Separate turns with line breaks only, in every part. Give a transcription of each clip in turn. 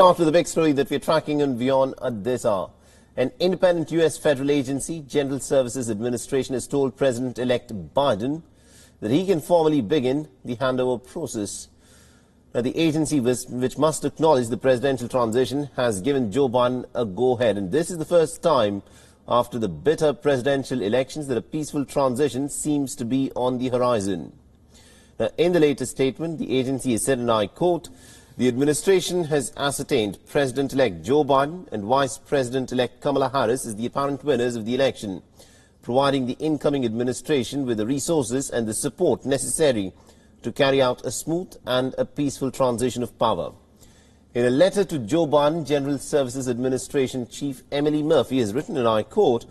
Start with the big story that we're tracking on WION at this hour. An independent U.S. federal agency, General Services Administration, has told President-elect Biden that he can formally begin the handover process. Now, the agency, which must acknowledge the presidential transition, has given Joe Biden a go-ahead. And this is the first time after the bitter presidential elections that a peaceful transition seems to be on the horizon. Now, in the latest statement, the agency has said, and I quote, "The administration has ascertained President-elect Joe Biden and Vice President-elect Kamala Harris as the apparent winners of the election, providing the incoming administration with the resources and the support necessary to carry out a smooth and a peaceful transition of power." In a letter to Joe Biden, General Services Administration Chief Emily Murphy has written, and I quote,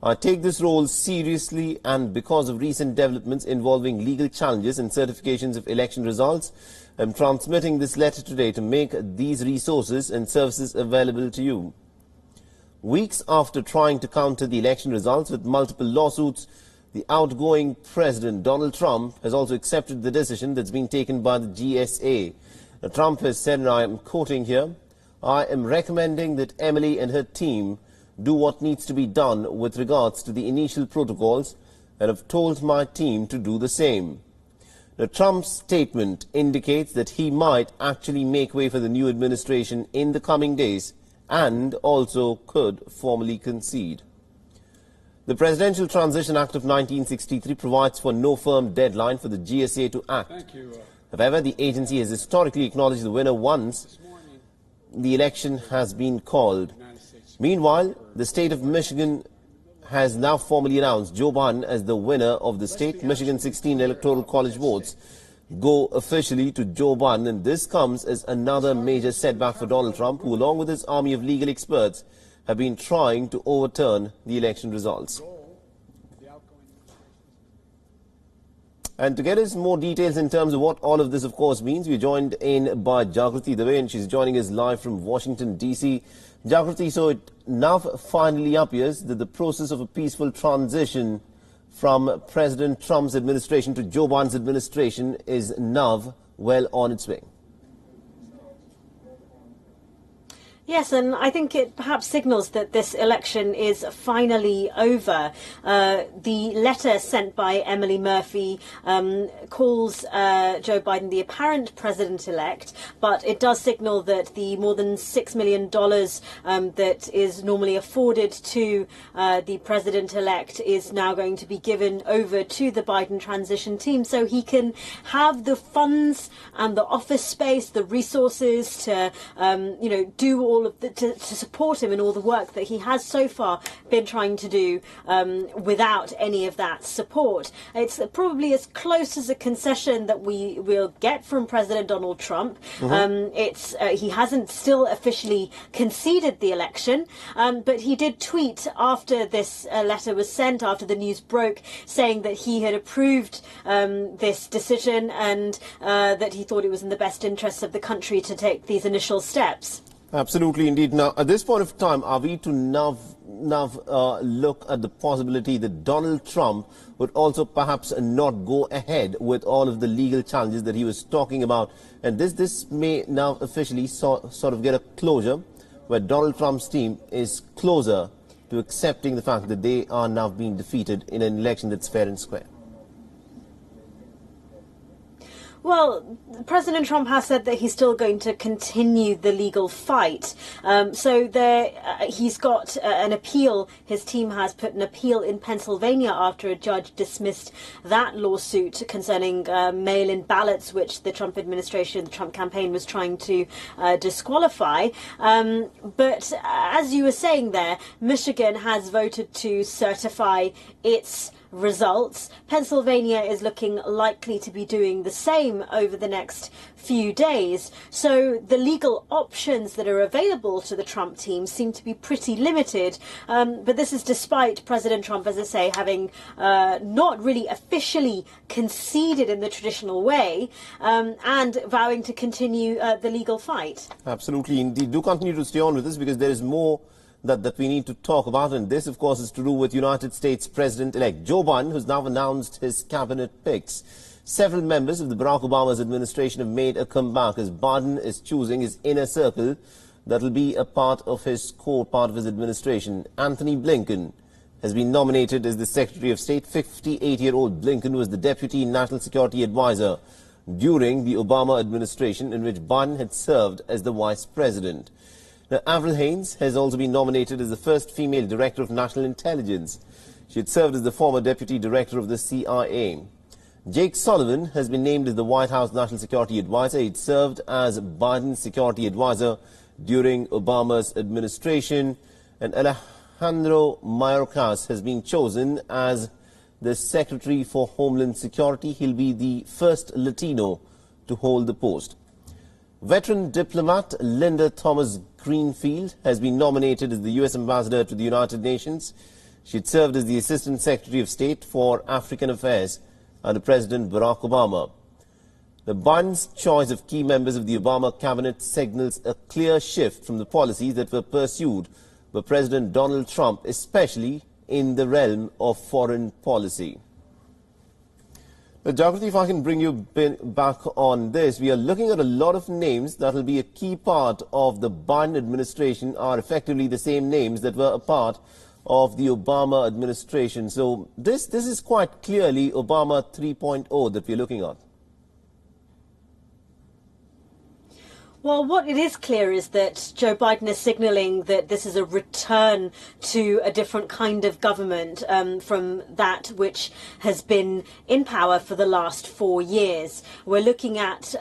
"I take this role seriously, and because of recent developments involving legal challenges and certifications of election results, I'm transmitting this letter today to make these resources and services available to you." Weeks after trying to counter the election results with multiple lawsuits, the outgoing President Donald Trump has also accepted the decision that's been taken by the GSA. Now, Trump has said, and I am quoting here, "I am recommending that Emily and her team do what needs to be done with regards to the initial protocols, and have told my team to do the same." Now, Trump's statement indicates that he might actually make way for the new administration in the coming days and also could formally concede. The Presidential Transition Act of 1963 provides for no firm deadline for the GSA to act. However, the agency has historically acknowledged the winner once the election has been called. Meanwhile, the state of Michigan has now formally announced Joe Biden as the winner of the state. Michigan 16 Electoral College votes go officially to Joe Biden, and this comes as another major setback for Donald Trump, who, along with his army of legal experts, have been trying to overturn the election results. And to get us more details in terms of what all of this, of course, means, we're joined in by Jagrati Dave, and she's joining us live from Washington, D.C. Jagrati, so it now finally appears that the process of a peaceful transition from President Trump's administration to Joe Biden's administration is now well on its way.
Yes, and I think it perhaps signals that this election is finally over. The letter sent by Emily Murphy calls Joe Biden the apparent president-elect, but it does signal that the more than $6 million that is normally afforded to the president-elect is now going to be given over to the Biden transition team, so he can have the funds and the office space, the resources to, do all of to support him in all the work that he has so far been trying to do without any of that support. It's probably as close as a concession that we will get from President Donald Trump. He hasn't still officially conceded the election, but he did tweet after this letter was sent, after the news broke, saying that he had approved this decision and that he thought it was in the best interests of the country to take these initial steps.
Absolutely, indeed. Now, at this point of time, are we to now look at the possibility that Donald Trump would also perhaps not go ahead with all of the legal challenges that he was talking about? And this may now officially sort of get a closure, where Donald Trump's team is closer to accepting the fact that they are now being defeated in an election that's fair and square.
Well, President Trump has said that he's still going to continue the legal fight. He's got an appeal. His team has put an appeal in Pennsylvania after a judge dismissed that lawsuit concerning mail-in ballots, which the Trump administration, the Trump campaign, was trying to disqualify. But as you were saying there, Michigan has voted to certify its results. Pennsylvania is looking likely to be doing the same over the next few days. So the legal options that are available to the Trump team seem to be pretty limited. But this is despite President Trump, as I say, having not really officially conceded in the traditional way and vowing to continue the legal fight.
Absolutely, indeed. Do continue to stay on with this, because there is more that we need to talk about, and this, of course, is to do with United States President-elect Joe Biden, who's now announced his cabinet picks. Several members of the Barack Obama's administration have made a comeback as Biden is choosing his inner circle that will be a part of his core part of his administration. Anthony Blinken has been nominated as the Secretary of State. 58-year-old Blinken was the Deputy National Security Advisor during the Obama administration, in which Biden had served as the Vice President. Now, Avril Haines has also been nominated as the first female Director of National Intelligence. She had served as the former Deputy Director of the CIA. Jake Sullivan has been named as the White House National Security Advisor. He served as Biden's Security Advisor during Obama's administration. And Alejandro Mayorkas has been chosen as the Secretary for Homeland Security. He'll be the first Latino to hold the post. Veteran diplomat Linda Thomas Greenfield has been nominated as the U.S. Ambassador to the United Nations. She had served as the Assistant Secretary of State for African Affairs under President Barack Obama. The Biden's choice of key members of the Obama cabinet signals a clear shift from the policies that were pursued by President Donald Trump, especially in the realm of foreign policy. Now, Jagrati, if I can bring you back on this, we are looking at a lot of names that will be a key part of the Biden administration are effectively the same names that were a part of the Obama administration. So this is quite clearly Obama 3.0 that we're looking at.
Well, what it is clear is that Joe Biden is signalling that this is a return to a different kind of government from that which has been in power for the last 4 years. We're looking at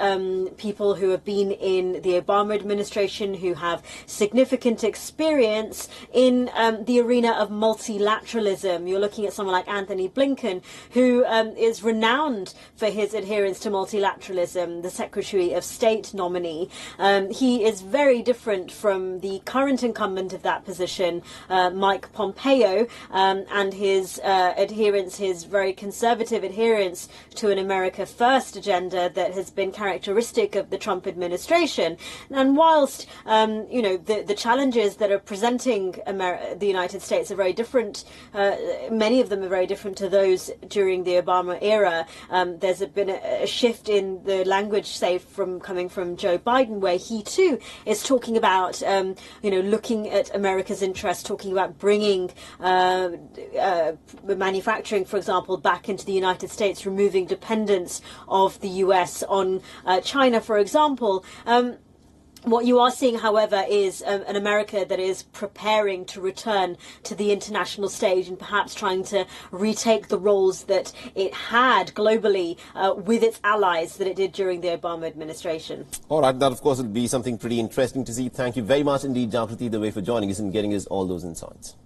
people who have been in the Obama administration who have significant experience in the arena of multilateralism. You're looking at someone like Anthony Blinken, who is renowned for his adherence to multilateralism, the Secretary of State nominee. He is very different from the current incumbent of that position, Mike Pompeo, and his adherence, his very conservative adherence to an America First agenda that has been characteristic of the Trump administration. And whilst, the challenges that are presenting the United States are very different, many of them are very different to those during the Obama era. There's been a shift in the language, say, coming from Joe Biden, where he too is talking about, looking at America's interests, talking about bringing manufacturing, for example, back into the United States, removing dependence of the US on China, for example. What you are seeing, however, is an America that is preparing to return to the international stage and perhaps trying to retake the roles that it had globally with its allies that it did during the Obama administration.
All right, that of course will be something pretty interesting to see. Thank you very much indeed, Jagrati, for joining us and getting us all those insights.